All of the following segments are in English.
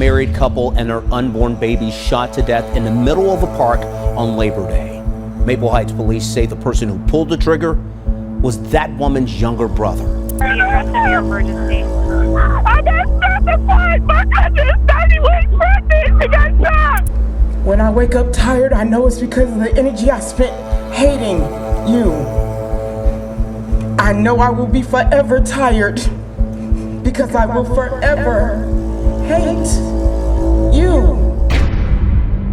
married couple and their unborn baby shot to death in the middle of a park on Labor Day. Maple Heights police say the person who pulled the trigger was that woman's younger brother. The address of your emergency. I got certified. My cousin is 30 weeks pregnant. She got shot. When I wake up tired, I know it's because of the energy I spent hating you. I know I will be forever tired because I will forever hate you.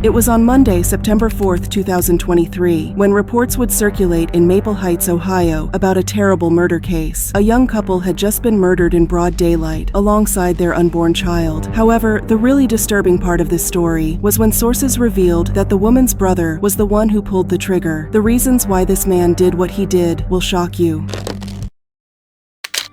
It was on Monday, September 4th, 2023, when reports would circulate in Maple Heights, Ohio, about a terrible murder case. A young couple had just been murdered in broad daylight, alongside their unborn child. However, the really disturbing part of this story was when sources revealed that the woman's brother was the one who pulled the trigger. The reasons why this man did what he did will shock you.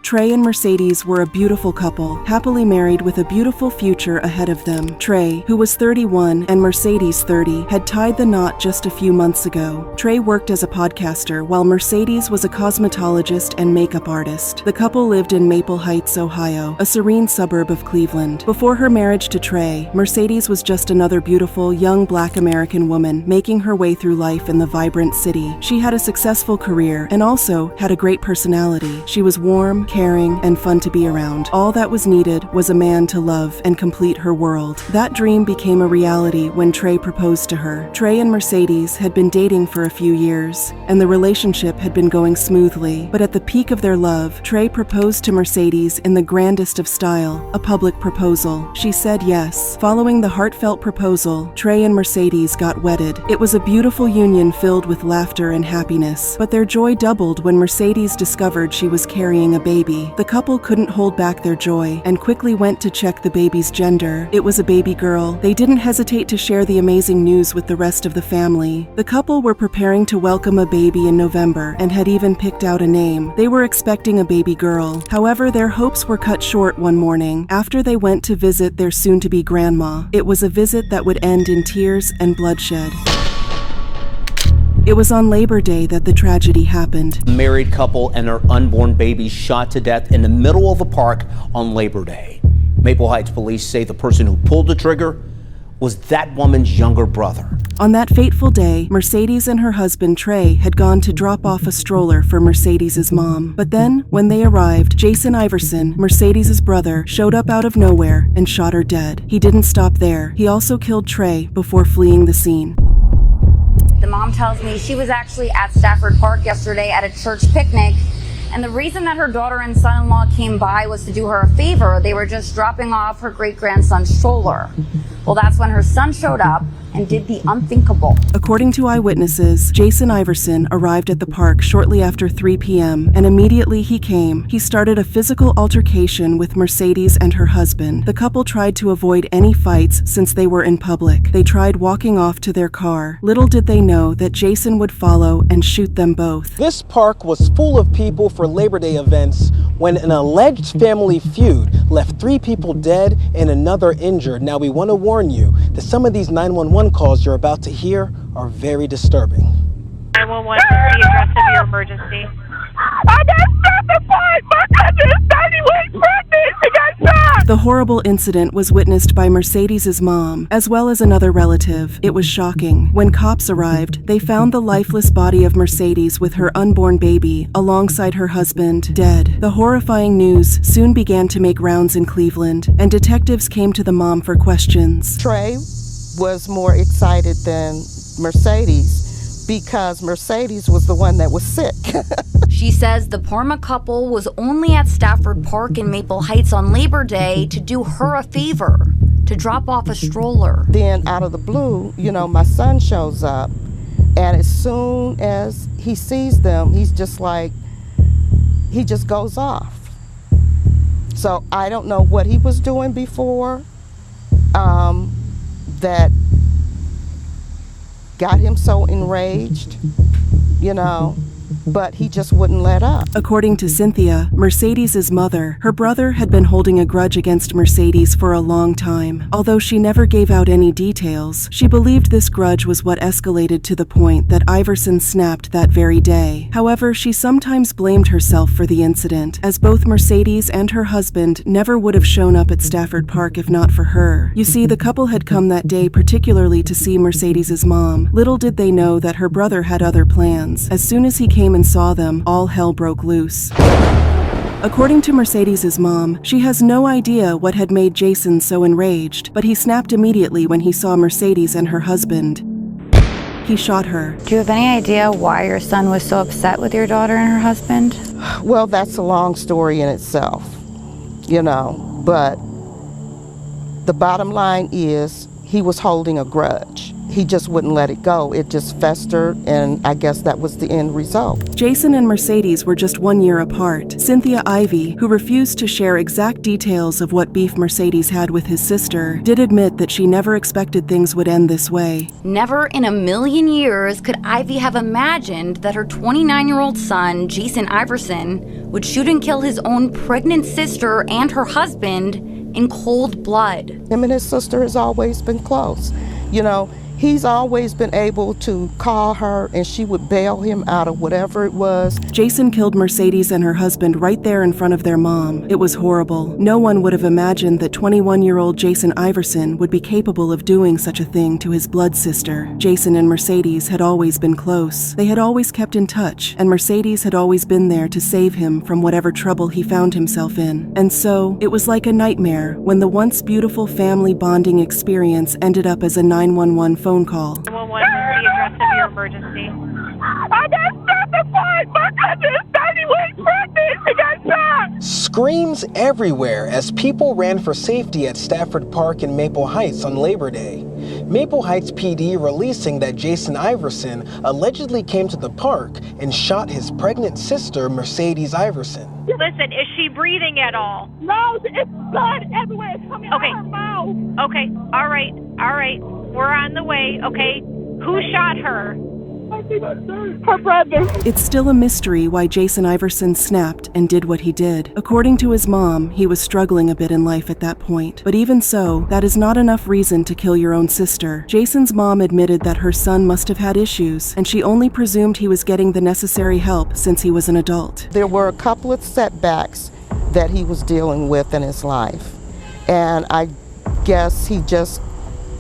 Trey and Mercedes were a beautiful couple, happily married with a beautiful future ahead of them. Trey, who was 31, and Mercedes, 30, had tied the knot just a few months ago. Trey worked as a podcaster, while Mercedes was a cosmetologist and makeup artist. The couple lived in Maple Heights, Ohio, a serene suburb of Cleveland. Before her marriage to Trey, Mercedes was just another beautiful, young Black American woman making her way through life in the vibrant city. She had a successful career and also had a great personality. She was warm, caring, and fun to be around. All that was needed was a man to love and complete her world. That dream became a reality when Trey proposed to her. Trey and Mercedes had been dating for a few years, and the relationship had been going smoothly. But at the peak of their love, Trey proposed to Mercedes in the grandest of style, a public proposal. She said yes. Following the heartfelt proposal, Trey and Mercedes got wedded. It was a beautiful union filled with laughter and happiness, but their joy doubled when Mercedes discovered she was carrying a baby. The couple couldn't hold back their joy and quickly went to check the baby's gender. It was a baby girl. They didn't hesitate to share the amazing news with the rest of the family. The couple were preparing to welcome a baby in November and had even picked out a name. They were expecting a baby girl. However, their hopes were cut short one morning after they went to visit their soon-to-be grandma. It was a visit that would end in tears and bloodshed. It was on Labor Day that the tragedy happened. A married couple and their unborn baby shot to death in the middle of a park on Labor Day. Maple Heights police say the person who pulled the trigger was that woman's younger brother. On that fateful day, Mercedes and her husband Trey had gone to drop off a stroller for Mercedes' mom. But then, when they arrived, Jason Iverson, Mercedes' brother, showed up out of nowhere and shot her dead. He didn't stop there. He also killed Trey before fleeing the scene. The mom tells me she was actually at Stafford Park yesterday at a church picnic, and the reason that her daughter and son-in-law came by was to do her a favor. They were just dropping off her great-grandson's stroller. Well, that's when her son showed up and did the unthinkable. According to eyewitnesses, Jason Iverson arrived at the park shortly after 3 p.m., and immediately he came, he started a physical altercation with Mercedes and her husband. The couple tried to avoid any fights since they were in public. They tried walking off to their car. Little did they know that Jason would follow and shoot them both. This park was full of people for Labor Day events when an alleged family feud left 3 people dead and another injured. Now, we want to warn you that some of these 911 calls you're about to hear are very disturbing. 911 is the address of your emergency. I got certified. My cousin is 30 weeks pregnant. She got shot. The horrible incident was witnessed by Mercedes' mom, as well as another relative. It was shocking. When cops arrived, they found the lifeless body of Mercedes with her unborn baby, alongside her husband, dead. The horrifying news soon began to make rounds in Cleveland, and detectives came to the mom for questions. Trey was more excited than Mercedes because Mercedes was the one that was sick. She says the Parma couple was only at Stafford Park in Maple Heights on Labor Day to do her a favor, to drop off a stroller. Then out of the blue, my son shows up, and as soon as he sees them, he just goes off. So I don't know what he was doing before that got him so enraged, but he just wouldn't let up. According to Cynthia, Mercedes' mother, her brother had been holding a grudge against Mercedes for a long time. Although she never gave out any details, she believed this grudge was what escalated to the point that Iverson snapped that very day. However, she sometimes blamed herself for the incident, as both Mercedes and her husband never would have shown up at Stafford Park if not for her. You see, the couple had come that day particularly to see Mercedes' mom. Little did they know that her brother had other plans. As soon as he came and saw them, all hell broke loose. According to Mercedes' mom, she has no idea what had made Jason so enraged, but he snapped immediately when he saw Mercedes and her husband. He shot her. Do you have any idea why your son was so upset with your daughter and her husband? Well, that's a long story in itself, but the bottom line is he was holding a grudge. He just wouldn't let it go. It just festered, and I guess that was the end result. Jason and Mercedes were just 1 year apart. Cynthia Ivey, who refused to share exact details of what beef Mercedes had with his sister, did admit that she never expected things would end this way. Never in a million years could Ivy have imagined that her 29-year-old son, Jason Iverson, would shoot and kill his own pregnant sister and her husband in cold blood. Him and his sister has always been close. He's always been able to call her and she would bail him out of whatever it was. Jason killed Mercedes and her husband right there in front of their mom. It was horrible. No one would have imagined that 21-year-old Jason Iverson would be capable of doing such a thing to his blood sister. Jason and Mercedes had always been close. They had always kept in touch, and Mercedes had always been there to save him from whatever trouble he found himself in. And so, it was like a nightmare when the once beautiful family bonding experience ended up as a 911 phone call. 911, what's the address of your emergency? I got shot to fight. My cousin is 30 weeks pregnant. She got shot. Screams everywhere as people ran for safety at Stafford Park in Maple Heights on Labor Day. Maple Heights PD releasing that Jason Iverson allegedly came to the park and shot his pregnant sister, Mercedes Iverson. Listen, is she breathing at all? No, it's blood everywhere. It's coming out of her mouth. Okay, all right. We're on the way, okay? Who shot her? Her brother. It's still a mystery why Jason Iverson snapped and did what he did. According to his mom, he was struggling a bit in life at that point. But even so, that is not enough reason to kill your own sister. Jason's mom admitted that her son must have had issues, and she only presumed he was getting the necessary help since he was an adult. There were a couple of setbacks that he was dealing with in his life, and I guess he just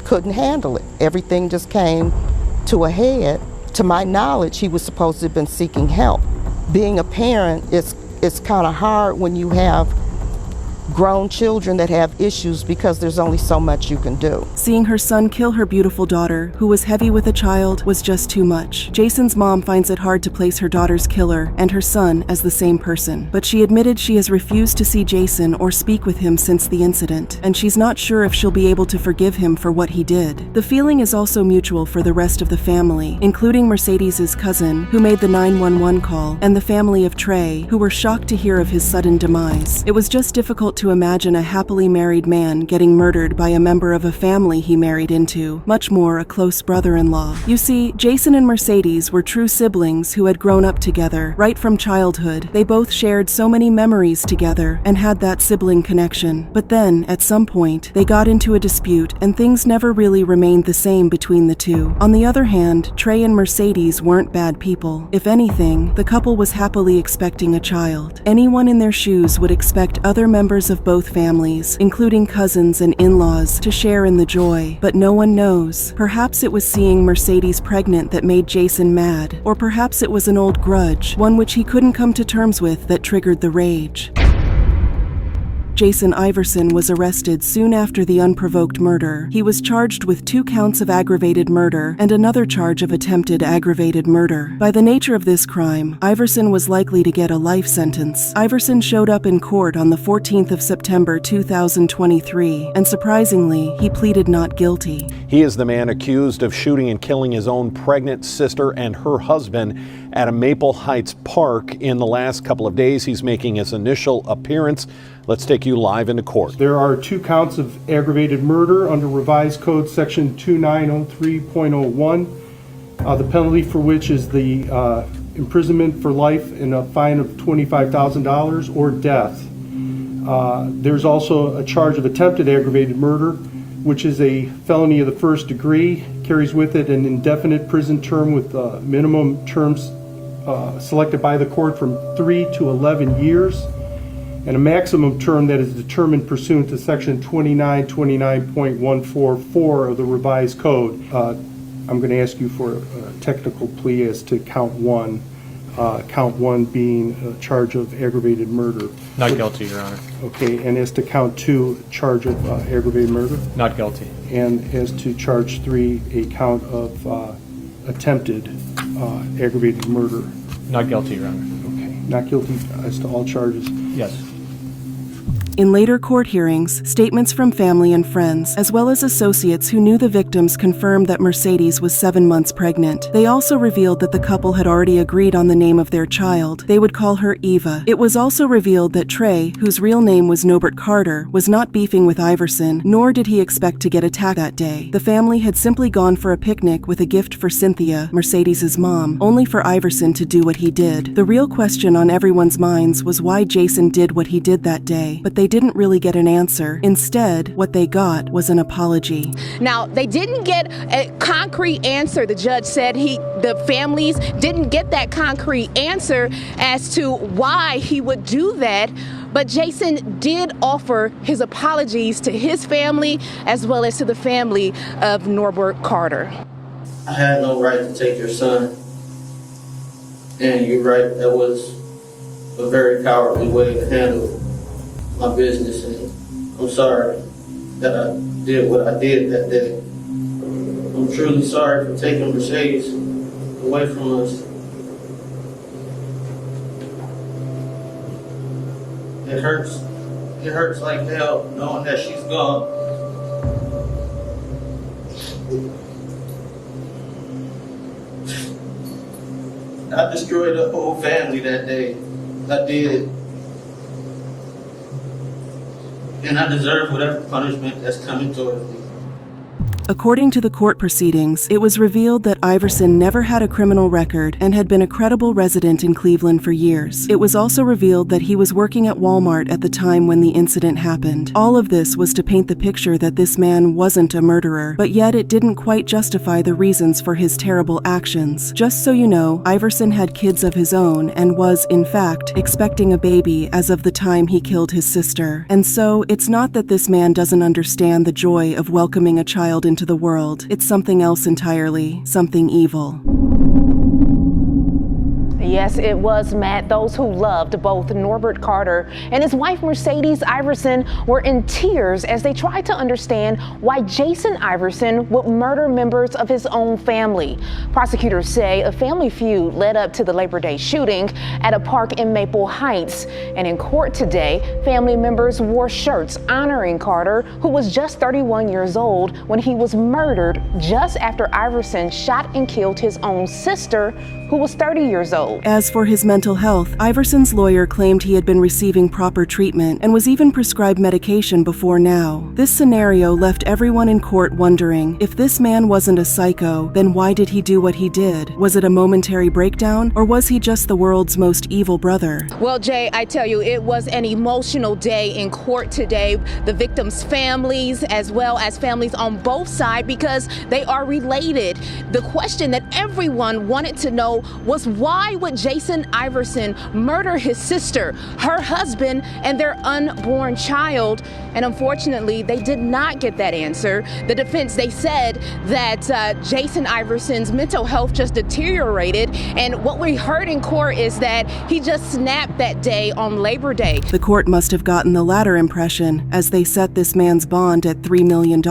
couldn't handle it. Everything just came to a head. To my knowledge, he was supposed to have been seeking help. Being a parent, it's kind of hard when you have grown children that have issues because there's only so much you can do. Seeing her son kill her beautiful daughter, who was heavy with a child, was just too much. Jason's mom finds it hard to place her daughter's killer and her son as the same person, but she admitted she has refused to see Jason or speak with him since the incident, and she's not sure if she'll be able to forgive him for what he did. The feeling is also mutual for the rest of the family, including Mercedes' cousin, who made the 911 call, and the family of Trey, who were shocked to hear of his sudden demise. It was just difficult to imagine a happily married man getting murdered by a member of a family he married into, much more a close brother-in-law. You see, Jason and Mercedes were true siblings who had grown up together right from childhood. They both shared so many memories together and had that sibling connection. But then, at some point, they got into a dispute and things never really remained the same between the two. On the other hand, Trey and Mercedes weren't bad people. If anything, the couple was happily expecting a child. Anyone in their shoes would expect other members of both families, including cousins and in-laws, to share in the joy, but no one knows. Perhaps it was seeing Mercedes pregnant that made Jason mad, or perhaps it was an old grudge, one which he couldn't come to terms with that triggered the rage. Jason Iverson was arrested soon after the unprovoked murder. He was charged with 2 counts of aggravated murder and another charge of attempted aggravated murder. By the nature of this crime, Iverson was likely to get a life sentence. Iverson showed up in court on the 14th of September 2023, and surprisingly, he pleaded not guilty. He is the man accused of shooting and killing his own pregnant sister and her husband at a Maple Heights park in the last couple of days. He's making his initial appearance. Let's take you live into court. There are 2 counts of aggravated murder under revised code section 2903.01, the penalty for which is the imprisonment for life and a fine of $25,000 or death. There's also a charge of attempted aggravated murder, which is a felony of the first degree, carries with it an indefinite prison term with minimum terms selected by the court from 3 to 11 years, and a maximum term that is determined pursuant to section 2929.144 of the revised code. I'm going to ask you for a technical plea as to count one being a charge of aggravated murder. Not guilty, Your Honor. Okay, and as to count 2, charge of aggravated murder? Not guilty. And as to charge 3, a count of attempted aggravated murder? Not guilty, Your Honor. Okay, not guilty as to all charges? Yes. In later court hearings, statements from family and friends, as well as associates who knew the victims, confirmed that Mercedes was 7 months pregnant. They also revealed that the couple had already agreed on the name of their child. They would call her Eva. It was also revealed that Trey, whose real name was Norbert Carter, was not beefing with Iverson, nor did he expect to get attacked that day. The family had simply gone for a picnic with a gift for Cynthia, Mercedes' mom, only for Iverson to do what he did. The real question on everyone's minds was why Jason did what he did that day, but they didn't really get an answer. Instead, what they got was an apology. Now, they didn't get a concrete answer. The judge said the families didn't get that concrete answer as to why he would do that. But Jason did offer his apologies to his family as well as to the family of Norbert Carter. I had no right to take your son. And you're right, that was a very cowardly way to handle my business, and I'm sorry that I did what I did that day. I'm truly sorry for taking Mercedes away from us. It hurts like hell knowing that she's gone. I destroyed the whole family that day. I did. And I deserve whatever punishment that's coming towards me. According to the court proceedings, it was revealed that Iverson never had a criminal record and had been a credible resident in Cleveland for years. It was also revealed that he was working at Walmart at the time when the incident happened. All of this was to paint the picture that this man wasn't a murderer, but yet it didn't quite justify the reasons for his terrible actions. Just so you know, Iverson had kids of his own and was, in fact, expecting a baby as of the time he killed his sister. And so, it's not that this man doesn't understand the joy of welcoming a child into the world. It's something else entirely, something evil. Yes, it was, Matt. Those who loved both Norbert Carter and his wife Mercedes Iverson were in tears as they tried to understand why Jason Iverson would murder members of his own family. Prosecutors say a family feud led up to the Labor Day shooting at a park in Maple Heights. And in court today, family members wore shirts honoring Carter, who was just 31 years old when he was murdered just after Iverson shot and killed his own sister, who was 30 years old. As for his mental health, Iverson's lawyer claimed he had been receiving proper treatment and was even prescribed medication before now. This scenario left everyone in court wondering, if this man wasn't a psycho, then why did he do what he did? Was it a momentary breakdown, or was he just the world's most evil brother? Well, Jay, I tell you, it was an emotional day in court today. The victims' families, as well as families on both sides, because they are related. The question that everyone wanted to know was, why would Jason Iverson murder his sister, her husband, and their unborn child? And unfortunately, they did not get that answer. The defense, they said that Jason Iverson's mental health just deteriorated, and what we heard in court is that he just snapped that day on Labor Day. The court must have gotten the latter impression, as they set this man's bond at $3 million.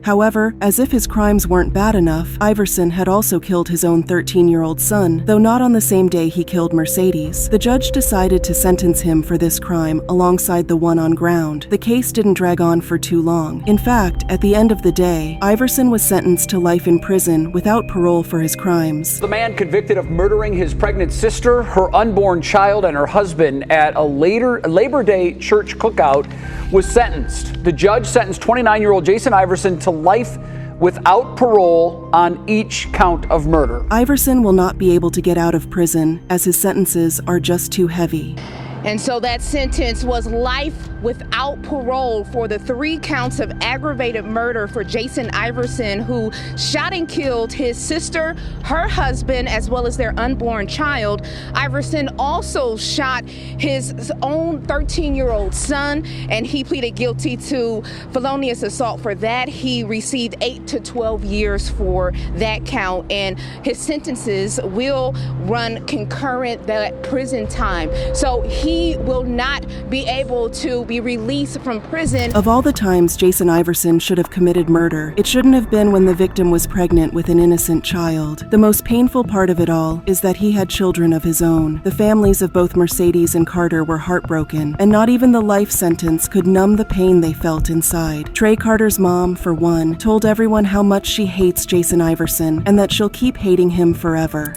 However, as if his crimes weren't bad enough, Iverson had also killed his own 13-year-old son, though not on the same day he killed Mercedes. The judge decided to sentence him for this crime alongside the one on ground. The case didn't drag on for too long. In fact, at the end of the day, Iverson was sentenced to life in prison without parole for his crimes. The man convicted of murdering his pregnant sister, her unborn child, and her husband at a Labor Day church cookout was sentenced. The judge sentenced 29-year-old Jason Iverson to life without parole on each count of murder. Iverson will not be able to get out of prison as his sentences are just too heavy. And so that sentence was life without parole for the 3 counts of aggravated murder for Jason Iverson, who shot and killed his sister, her husband, as well as their unborn child. Iverson also shot his own 13-year-old son, and he pleaded guilty to felonious assault for that. He received 8 to 12 years for that count, and his sentences will run concurrent that prison time. So he will not be able to be released from prison. Of all the times Jason Iverson should have committed murder, it shouldn't have been when the victim was pregnant with an innocent child. The most painful part of it all is that he had children of his own. The families of both Mercedes and Carter were heartbroken, and not even the life sentence could numb the pain they felt inside. Trey Carter's mom, for one, told everyone how much she hates Jason Iverson and that she'll keep hating him forever.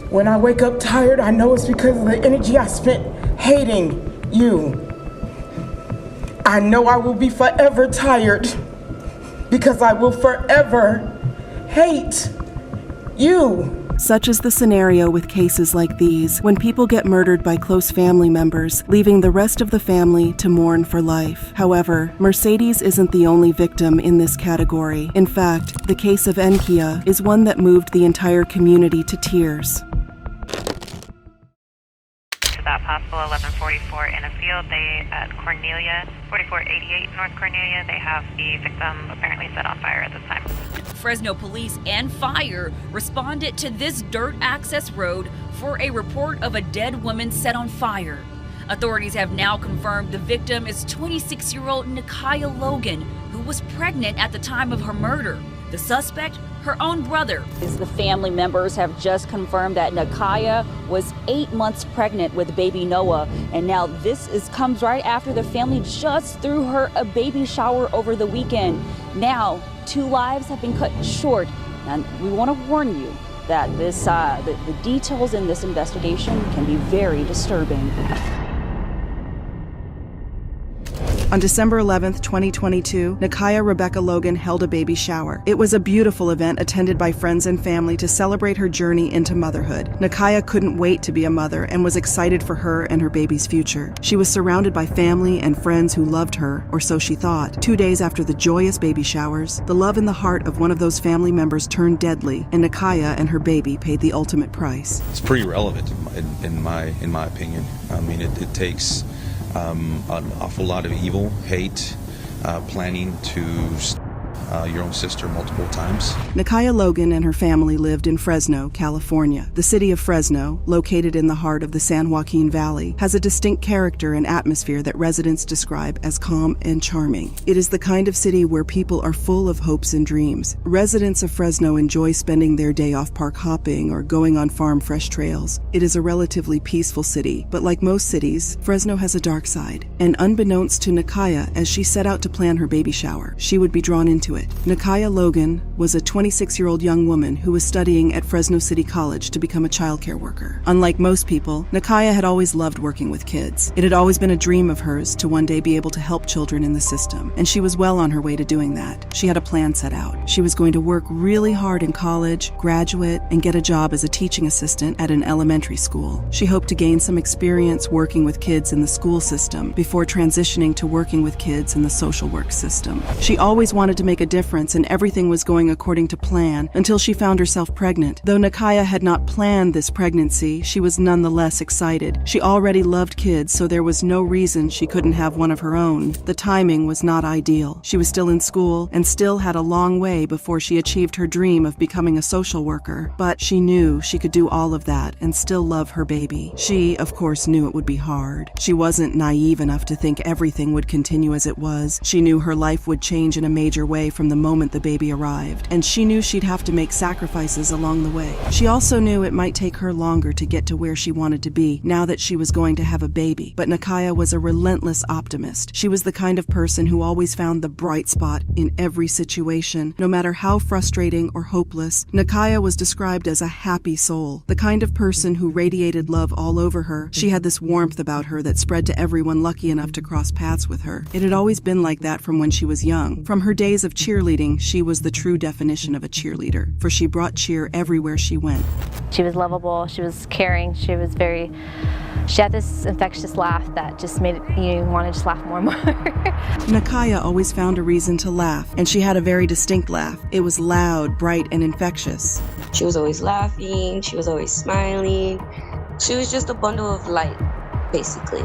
When I wake up tired, I know it's because of the energy I spent hating you. I know I will be forever tired because I will forever hate you. Such is the scenario with cases like these, when people get murdered by close family members, leaving the rest of the family to mourn for life. However, Mercedes isn't the only victim in this category. In fact, the case of Enkia is one that moved the entire community to tears. About possible 1144 in a field. They at Cornelia, 4488 North Cornelia. They have the victim apparently set on fire at this time. Fresno police and fire responded to this dirt access road for a report of a dead woman set on fire. Authorities have now confirmed the victim is 26-year-old Nakaya Logan, who was pregnant at the time of her murder. The suspect, her own brother. The family members have just confirmed that Nakaya was 8 months pregnant with baby Noah, and now this comes right after the family just threw her a baby shower over the weekend. Now, 2 lives have been cut short, and we want to warn you that the details in this investigation can be very disturbing. On December 11th, 2022, Nakaya Rebecca Logan held a baby shower. It was a beautiful event attended by friends and family to celebrate her journey into motherhood. Nakaya couldn't wait to be a mother and was excited for her and her baby's future. She was surrounded by family and friends who loved her, or so she thought. 2 days after the joyous baby showers, the love in the heart of one of those family members turned deadly, and Nakaya and her baby paid the ultimate price. It's pretty relevant in my opinion. I mean, it takes an awful lot of evil, hate, planning to your own sister multiple times. Nakaya Logan and her family lived in Fresno, California. The city of Fresno, located in the heart of the San Joaquin Valley, has a distinct character and atmosphere that residents describe as calm and charming. It is the kind of city where people are full of hopes and dreams. Residents of Fresno enjoy spending their day off park hopping or going on farm fresh trails. It is a relatively peaceful city, but like most cities, Fresno has a dark side. And unbeknownst to Nakaya, as she set out to plan her baby shower, she would be drawn into it. Nakaya Logan was a 26-year-old young woman who was studying at Fresno City College to become a childcare worker. Unlike most people, Nakaya had always loved working with kids. It had always been a dream of hers to one day be able to help children in the system, and she was well on her way to doing that. She had a plan set out. She was going to work really hard in college, graduate, and get a job as a teaching assistant at an elementary school. She hoped to gain some experience working with kids in the school system before transitioning to working with kids in the social work system. She always wanted to make a difference, and everything was going according to plan until she found herself pregnant. Though Nakaya had not planned this pregnancy, she was nonetheless excited. She already loved kids, so there was no reason she couldn't have one of her own. The timing was not ideal. She was still in school and still had a long way before she achieved her dream of becoming a social worker. But she knew she could do all of that and still love her baby. She, of course, knew it would be hard. She wasn't naive enough to think everything would continue as it was. She knew her life would change in a major way from the moment the baby arrived, and she knew she'd have to make sacrifices along the way. She also knew it might take her longer to get to where she wanted to be now that she was going to have a baby. But Nakaya was a relentless optimist. She was the kind of person who always found the bright spot in every situation, no No matter how frustrating or hopeless, Nakaya was described as a happy soul, the kind of person who radiated love all over her. She had this warmth about her that spread to everyone lucky enough to cross paths with her. It had always been like that from when she was young. From her days of cheerleading, she was the true definition of a cheerleader, for she brought cheer everywhere she went. She was lovable, she was caring, she had this infectious laugh that just made you want to just laugh more and more. Nakaya always found a reason to laugh, and she had a very distinct laugh. It was loud, bright, and infectious. She was always laughing, she was always smiling. She was just a bundle of light, basically.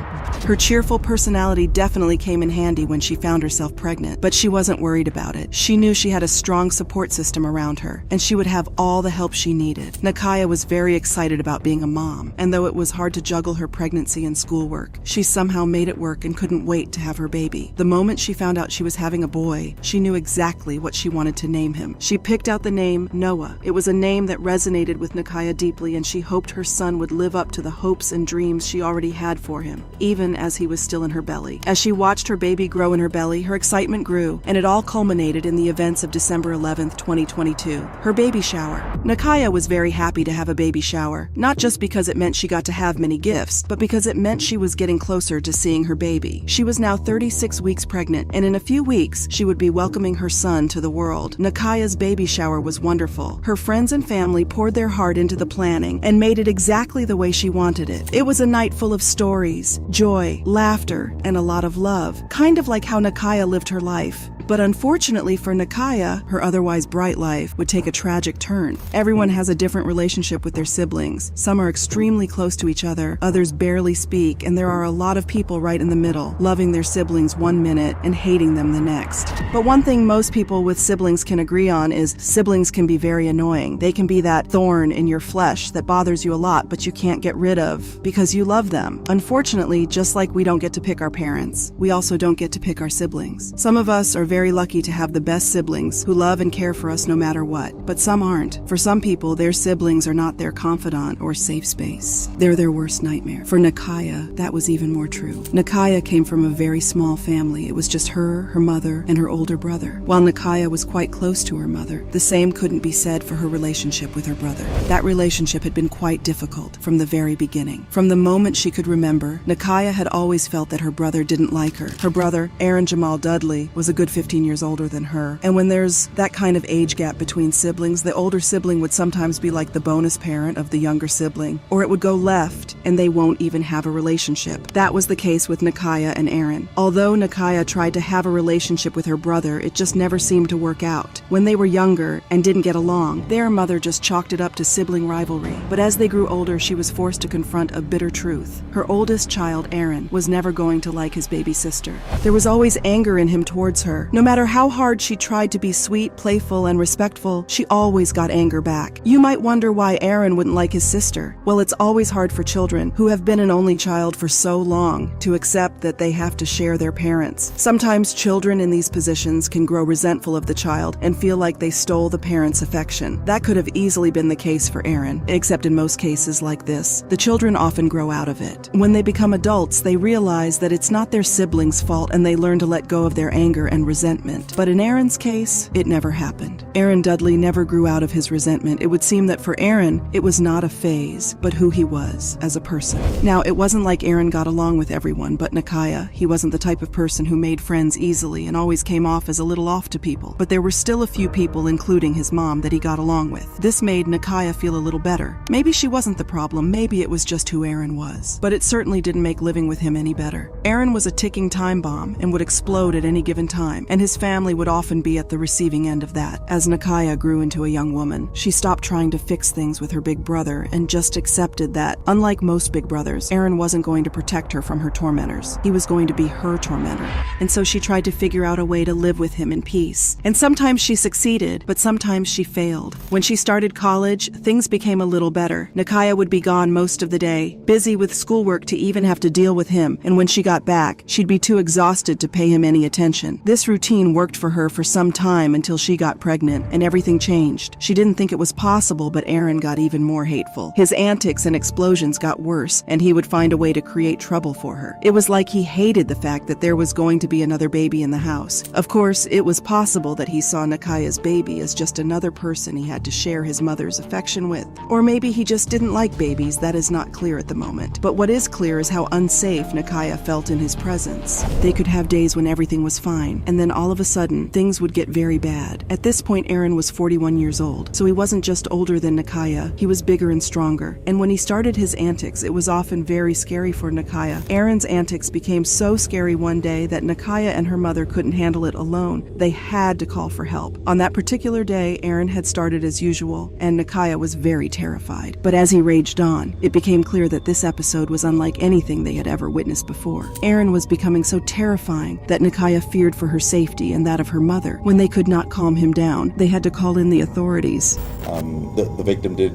Her cheerful personality definitely came in handy when she found herself pregnant, but she wasn't worried about it. She knew she had a strong support system around her, and she would have all the help she needed. Nakaya was very excited about being a mom, and though it was hard to juggle her pregnancy and schoolwork, she somehow made it work and couldn't wait to have her baby. The moment she found out she was having a boy, she knew exactly what she wanted to name him. She picked out the name Noah. It was a name that resonated with Nakaya deeply, and she hoped her son would live up to the hopes and dreams she already had for him, even as he was still in her belly. As she watched her baby grow in her belly, her excitement grew, and it all culminated in the events of December 11th, 2022, her baby shower. Nakaya was very happy to have a baby shower, not just because it meant she got to have many gifts, but because it meant she was getting closer to seeing her baby. She was now 36 weeks pregnant, and in a few weeks, she would be welcoming her son to the world. Nakaya's baby shower was wonderful. Her friends and family poured their heart into the planning and made it exactly the way she wanted it. It was a night full of stories, joy, laughter, and a lot of love, kind of like how Nakaya lived her life. But unfortunately for Nakaya, her otherwise bright life would take a tragic turn. Everyone has a different relationship with their siblings. Some are extremely close to each other, others barely speak, and there are a lot of people right in the middle, loving their siblings one minute and hating them the next. But one thing most people with siblings can agree on is siblings can be very annoying. They can be that thorn in your flesh that bothers you a lot, but you can't get rid of because you love them. Unfortunately, just like we don't get to pick our parents, we also don't get to pick our siblings. Some of us are very lucky to have the best siblings who love and care for us no matter what, but some aren't. For some people, their siblings are not their confidant or safe space. They're their worst nightmare. For Nakaya, that was even more true. Nakaya came from a very small family. It was just her mother, and her older brother. While Nakaya was quite close to her mother, the same couldn't be said for her relationship with her brother. That relationship had been quite difficult from the very beginning. From the moment she could remember, Nakaya had always felt that her brother didn't like her. Her brother, Aaron Jamal Dudley, was a good 15 years older than her. And when there's that kind of age gap between siblings, the older sibling would sometimes be like the bonus parent of the younger sibling, or it would go left and they won't even have a relationship. That was the case with Nakaya and Aaron. Although Nakaya tried to have a relationship with her brother, it just never seemed to work out. When they were younger and didn't get along, their mother just chalked it up to sibling rivalry. But as they grew older, she was forced to confront a bitter truth. Her oldest child, Aaron, was never going to like his baby sister. There was always anger in him towards her. No matter how hard she tried to be sweet, playful, and respectful, she always got anger back. You might wonder why Aaron wouldn't like his sister. Well, it's always hard for children who have been an only child for so long to accept that they have to share their parents. Sometimes children in these positions can grow resentful of the child and feel like they stole the parent's affection. That could have easily been the case for Aaron, except in most cases like this, the children often grow out of it. When they become adults, they realize that it's not their siblings' fault and they learn to let go of their anger and resentment. But in Aaron's case, it never happened. Aaron Dudley never grew out of his resentment. It would seem that for Aaron, it was not a phase, but who he was as a person. Now, it wasn't like Aaron got along with everyone, but Nakaya, he wasn't the type of person who made friends easily and always came off as a little off to people. But there were still a few people, including his mom, that he got along with. This made Nakaya feel a little better. Maybe she wasn't the problem, maybe it was just who Aaron was. But it certainly didn't make living with him any better. Aaron was a ticking time bomb and would explode at any given time, and his family would often be at the receiving end of that. As Nakaya grew into a young woman, she stopped trying to fix things with her big brother and just accepted that, unlike most big brothers, Aaron wasn't going to protect her from her tormentors. He was going to be her tormentor. And so she tried to figure out a way to live with him in peace. And sometimes she succeeded, but sometimes she failed. When she started college, things became a little better. Nakaya would be gone most of the day, busy with schoolwork to even have to deal with him, and when she got back, she'd be too exhausted to pay him any attention. This routine worked for her for some time until she got pregnant. pregnant, and everything changed. She didn't think it was possible, but Aaron got even more hateful. His antics and explosions got worse, and he would find a way to create trouble for her. It was like he hated the fact that there was going to be another baby in the house. Of course, it was possible that he saw Nakaya's baby as just another person he had to share his mother's affection with. Or maybe he just didn't like babies. That is not clear at the moment. But what is clear is how unsafe Nakaya felt in his presence. They could have days when everything was fine, and then all of a sudden, things would get very bad. At this point, Aaron was 41 years old, so he wasn't just older than Nakaya, he was bigger and stronger. And when he started his antics, it was often very scary for Nakaya. Aaron's antics became so scary one day that Nakaya and her mother couldn't handle it alone. They had to call for help. On that particular day, Aaron had started as usual, and Nakaya was very terrified. But as he raged on, it became clear that this episode was unlike anything they had ever witnessed before. Aaron was becoming so terrifying that Nakaya feared for her safety and that of her mother. When they could not calm him down, they had to call in the authorities. The victim did,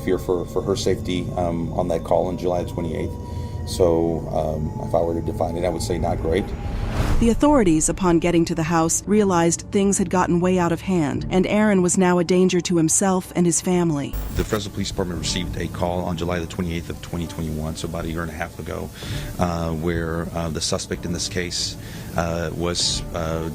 fear for her safety on that call on July 28th. So if I were to define it, I would say not great. The authorities, upon getting to the house, realized things had gotten way out of hand, and Aaron was now a danger to himself and his family. The Fresno Police Department received a call on July the 28th of 2021, so about a year and a half ago, where the suspect in this case was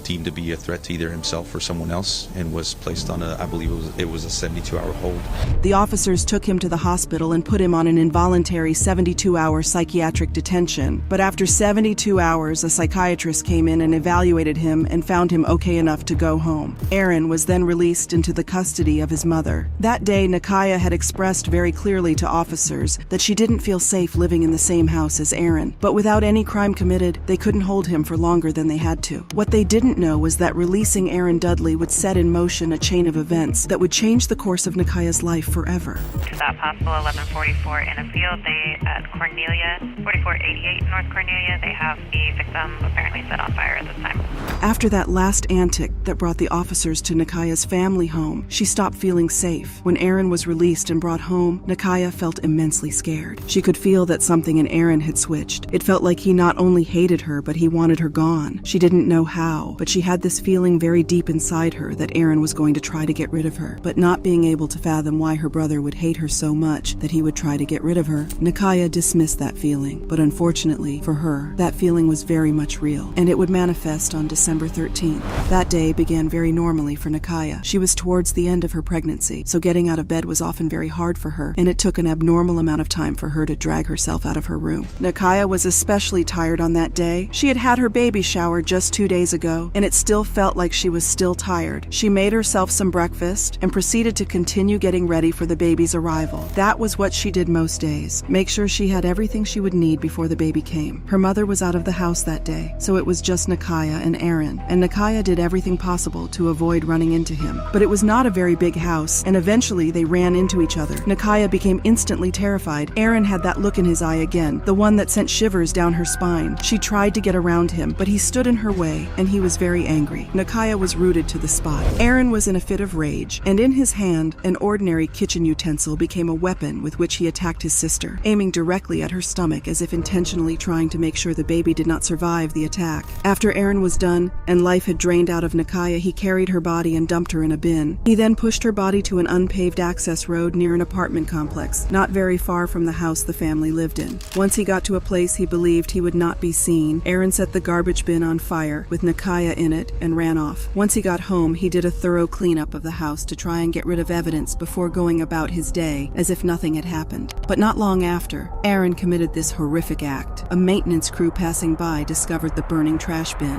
deemed to be a threat to either himself or someone else and was placed on I believe it was a 72-hour hold. The officers took him to the hospital and put him on an involuntary 72-hour psychiatric detention. But after 72 hours, a psychiatrist came in and evaluated him and found him okay enough to go home. Aaron was then released into the custody of his mother. That day, Nakaya had expressed very clearly to officers that she didn't feel safe living in the same house as Aaron. But without any crime committed, they couldn't hold him for longer than they had to. What they didn't know was that releasing Aaron Dudley would set in motion a chain of events that would change the course of Nakaya's life forever. To that possible 1144 in a field, they at Cornelia, 4488 North Cornelia, they have the victim apparently set on fire at this time. After that last antic that brought the officers to Nakaya's family home, she stopped feeling safe. When Aaron was released and brought home, Nakaya felt immensely scared. She could feel that something in Aaron had switched. It felt like he not only hated her, but he wanted her gone. She didn't know how, but she had this feeling very deep inside her that Aaron was going to try to get rid of her. But not being able to fathom why her brother would hate her so much that he would try to get rid of her, Nakaya dismissed that feeling. But unfortunately for her, that feeling was very much real, and it would manifest on December 13th. That day began very normally for Nakaya. She was towards the end of her pregnancy, so getting out of bed was often very hard for her, and it took an abnormal amount of time for her to drag herself out of her room. Nakaya was especially tired on that day. She had had her baby shower just 2 days ago, and it still felt like she was still tired. She made herself some breakfast and proceeded to continue getting ready for the baby's arrival. That was what she did most days. Make sure she had everything she would need before the baby came. Her mother was out of the house that day, so it was just Nakaya and Aaron, and Nakaya did everything possible to avoid running into him. But it was not a very big house, and eventually they ran into each other. Nakaya became instantly terrified. Aaron had that look in his eye again, the one that sent shivers down her spine. She tried to get around him, but he stood in her way, and he was very angry. Nakaya was rooted to the spot. Aaron was in a fit of rage, and in his hand, an ordinary kitchen utensil became a weapon with which he attacked his sister, aiming directly at her stomach as if intentionally trying to make sure the baby did not survive the attack. After Aaron was done, and life had drained out of Nakaya, he carried her body and dumped her in a bin. He then pushed her body to an unpaved access road near an apartment complex, not very far from the house the family lived in. Once he got to a place he believed he would not be seen, Aaron set the garbage bin on fire with Nakaya in it and ran off. Once he got home, he did a thorough cleanup of the house to try and get rid of evidence before going about his day as if nothing had happened. But not long after, Aaron committed this horrific act. A maintenance crew passing by discovered the burning trash bin.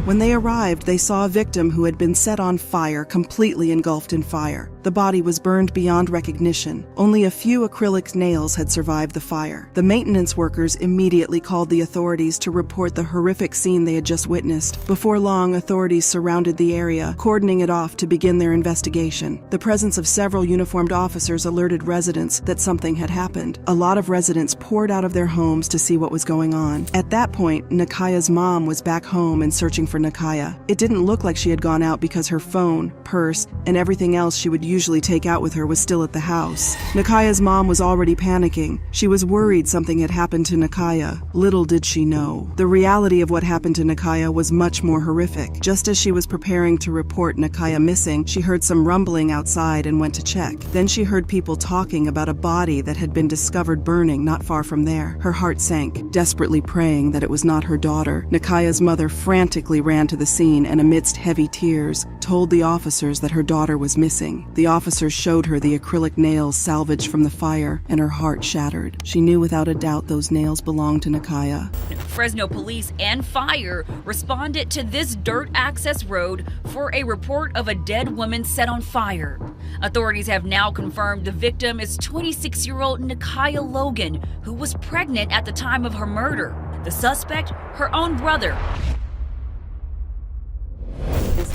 When they arrived, they saw a victim who had been set on fire, completely engulfed in fire. The body was burned beyond recognition. Only a few acrylic nails had survived the fire. The maintenance workers immediately called the authorities to report the horrific scene they had just witnessed. Before long, authorities surrounded the area, cordoning it off to begin their investigation. The presence of several uniformed officers alerted residents that something had happened. A lot of residents poured out of their homes to see what was going on. At that point, Nakaya's mom was back home and searching for Nakaya. It didn't look like she had gone out because her phone, purse, and everything else she would usually take out with her was still at the house. Nakaya's mom was already panicking. She was worried something had happened to Nakaya. Little did she know. The reality of what happened to to Nakaya was much more horrific. Just as she was preparing to report Nakaya missing, she heard some rumbling outside and went to check. Then she heard people talking about a body that had been discovered burning not far from there. Her heart sank, desperately praying that it was not her daughter. Nakaya's mother frantically ran to the scene and amidst heavy tears, told the officers that her daughter was missing. The officers showed her the acrylic nails salvaged from the fire, and her heart shattered. She knew without a doubt those nails belonged to Nakaya. Fresno police and fire responded to this dirt access road for a report of a dead woman set on fire. Authorities have now confirmed the victim is 26-year-old Nakaya Logan, who was pregnant at the time of her murder. The suspect, her own brother.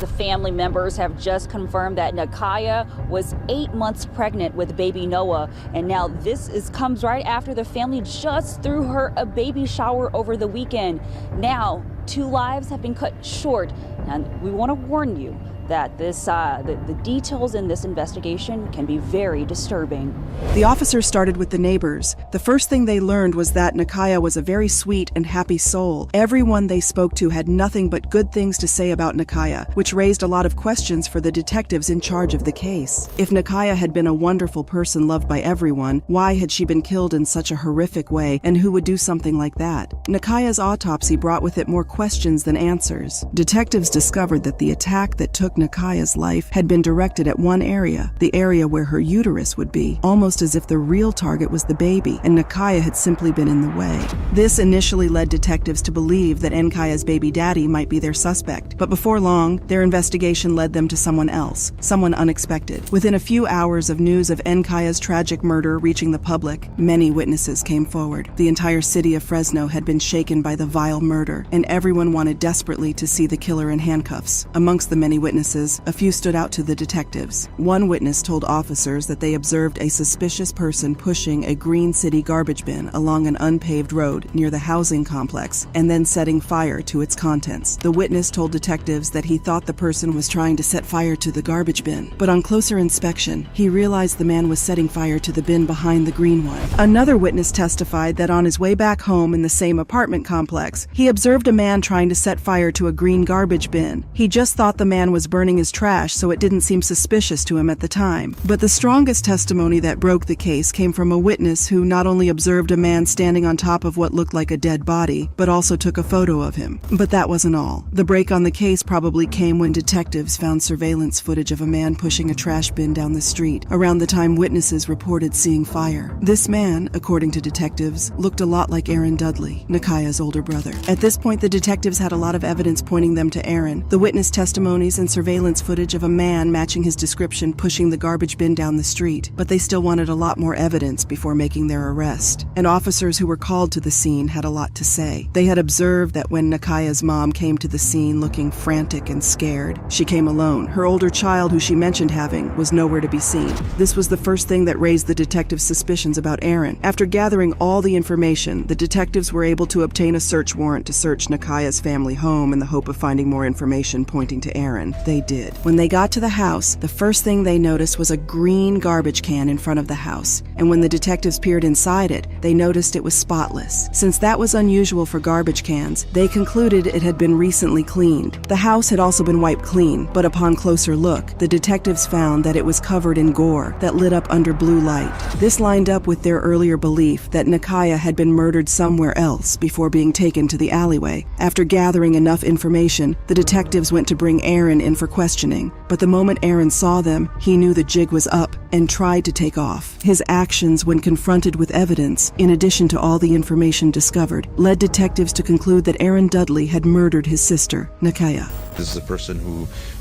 The family members have just confirmed that Nakaya was 8 months pregnant with baby Noah, and now this comes right after the family just threw her a baby shower over the weekend. Now, 2 lives have been cut short, and we want to warn you that the details in this investigation can be very disturbing. The officers started with the neighbors. The first thing they learned was that Nakaya was a very sweet and happy soul. Everyone they spoke to had nothing but good things to say about Nakaya, which raised a lot of questions for the detectives in charge of the case. If Nakaya had been a wonderful person loved by everyone, why had she been killed in such a horrific way, and who would do something like that? Nakaya's autopsy brought with it more questions than answers. Detectives discovered that the attack that took Nakaya's life had been directed at one area, the area where her uterus would be, almost as if the real target was the baby, and Nakaya had simply been in the way. This initially led detectives to believe that Nkaya's baby daddy might be their suspect, but before long, their investigation led them to someone else, someone unexpected. Within a few hours of news of Nkaya's tragic murder reaching the public, many witnesses came forward. The entire city of Fresno had been shaken by the vile murder, and everyone wanted desperately to see the killer in handcuffs. Amongst the many witnesses, a few stood out to the detectives. One witness told officers that they observed a suspicious person pushing a green city garbage bin along an unpaved road near the housing complex and then setting fire to its contents. The witness told detectives that he thought the person was trying to set fire to the garbage bin, but on closer inspection, he realized the man was setting fire to the bin behind the green one. Another witness testified that on his way back home in the same apartment complex, he observed a man trying to set fire to a green garbage bin. He just thought the man was burning his trash, so it didn't seem suspicious to him at the time. But the strongest testimony that broke the case came from a witness who not only observed a man standing on top of what looked like a dead body, but also took a photo of him. But that wasn't all. The break on the case probably came when detectives found surveillance footage of a man pushing a trash bin down the street, around the time witnesses reported seeing fire. This man, according to detectives, looked a lot like Aaron Dudley, Nakaya's older brother. At this point, the detectives had a lot of evidence pointing them to Aaron. The witness testimonies and surveillance footage of a man matching his description pushing the garbage bin down the street, but they still wanted a lot more evidence before making their arrest. And officers who were called to the scene had a lot to say. They had observed that when Nakaya's mom came to the scene looking frantic and scared, she came alone. Her older child, who she mentioned having, was nowhere to be seen. This was the first thing that raised the detectives' suspicions about Aaron. After gathering all the information, the detectives were able to obtain a search warrant to search Nakaya's family home in the hope of finding more information pointing to Aaron. They did. When they got to the house, the first thing they noticed was a green garbage can in front of the house, and when the detectives peered inside it, they noticed it was spotless. Since that was unusual for garbage cans, they concluded it had been recently cleaned. The house had also been wiped clean, but upon closer look, the detectives found that it was covered in gore that lit up under blue light. This lined up with their earlier belief that Nakaya had been murdered somewhere else before being taken to the alleyway. After gathering enough information, the detectives went to bring Aaron in for questioning, but the moment Aaron saw them, he knew the jig was up and tried to take off. His actions when confronted with evidence, in addition to all the information discovered, led detectives to conclude that Aaron Dudley had murdered his sister, Nakaya. This is a person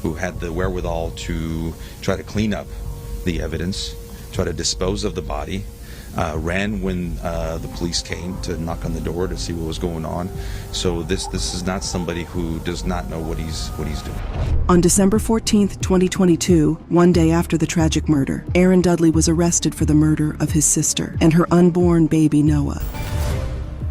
who had the wherewithal to try to clean up the evidence, try to dispose of the body, ran when the police came to knock on the door to see what was going on. So this is not somebody who does not know what he's doing. On December 14th, 2022, one day after the tragic murder, Aaron Dudley was arrested for the murder of his sister and her unborn baby Noah.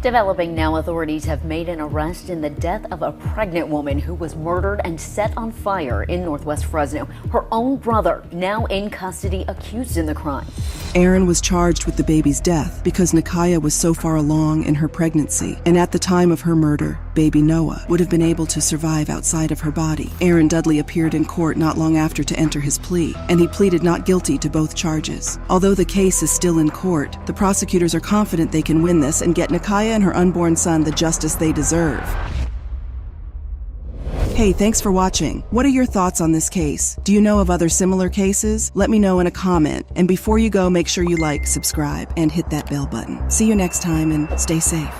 Developing now, authorities have made an arrest in the death of a pregnant woman who was murdered and set on fire in Northwest Fresno. Her own brother, now in custody, accused in the crime. Aaron was charged with the baby's death because Nakaya was so far along in her pregnancy, and at the time of her murder, baby Noah, would have been able to survive outside of her body. Aaron Dudley appeared in court not long after to enter his plea, and he pleaded not guilty to both charges. Although the case is still in court, the prosecutors are confident they can win this and get Nakaya and her unborn son the justice they deserve. Hey, thanks for watching. What are your thoughts on this case? Do you know of other similar cases? Let me know in a comment. And before you go, make sure you like, subscribe, and hit that bell button. See you next time, and stay safe.